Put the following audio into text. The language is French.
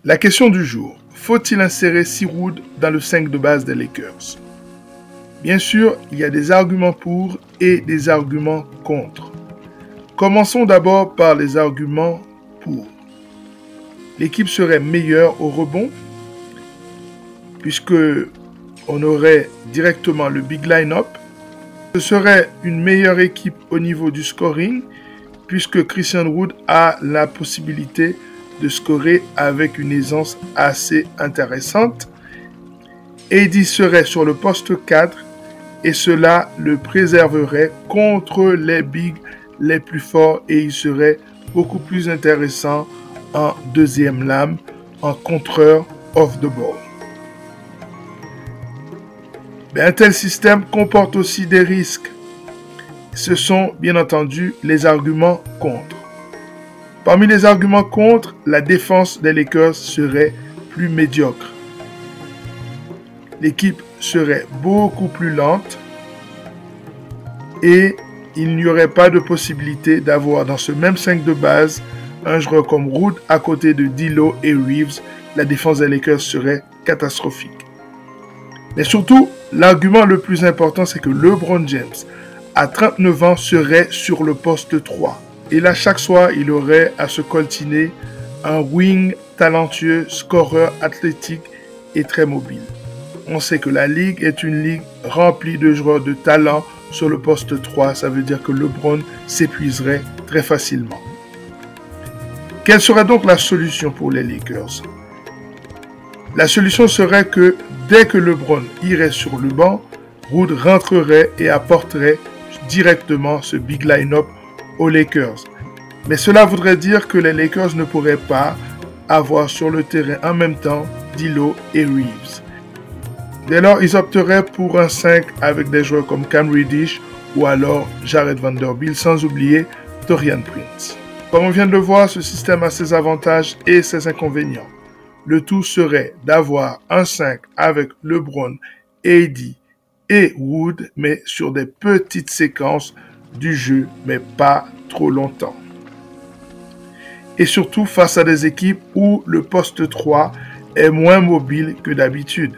La question du jour, faut-il insérer C. Wood dans le 5 de base des Lakers? Bien sûr, il y a des arguments pour et des arguments contre. Commençons d'abord par les arguments pour. L'équipe serait meilleure au rebond, puisque on aurait directement le big line-up. Ce serait une meilleure équipe au niveau du scoring, puisque Christian Wood a la possibilité de scorer avec une aisance assez intéressante. AD serait sur le poste 4 et cela le préserverait contre les bigs les plus forts et il serait beaucoup plus intéressant en deuxième lame, en contreur off the ball. Mais un tel système comporte aussi des risques. Ce sont bien entendu les arguments contre. Parmi les arguments contre, la défense des Lakers serait plus médiocre. L'équipe serait beaucoup plus lente et il n'y aurait pas de possibilité d'avoir dans ce même 5 de base un joueur comme Wood à côté de D'Lo et Reeves. La défense des Lakers serait catastrophique. Mais surtout, l'argument le plus important, c'est que LeBron James, à 39 ans, serait sur le poste 3. Et là, chaque soir, il aurait à se coltiner un wing talentueux, scoreur athlétique et très mobile. On sait que la ligue est une ligue remplie de joueurs de talent sur le poste 3. Ça veut dire que LeBron s'épuiserait très facilement. Quelle serait donc la solution pour les Lakers? La solution serait que dès que LeBron irait sur le banc, Wood rentrerait et apporterait directement ce big line-up aux Lakers. Mais cela voudrait dire que les Lakers ne pourraient pas avoir sur le terrain en même temps D'Lo et Reeves. Dès lors, ils opteraient pour un 5 avec des joueurs comme Cam Reddish ou alors Jared Vanderbilt, sans oublier Taurean Prince. Comme on vient de le voir, ce système a ses avantages et ses inconvénients. Le tout serait d'avoir un 5 avec LeBron, AD et Wood, mais sur des petites séquences du jeu, mais pas trop longtemps. Et surtout face à des équipes où le poste 3 est moins mobile que d'habitude.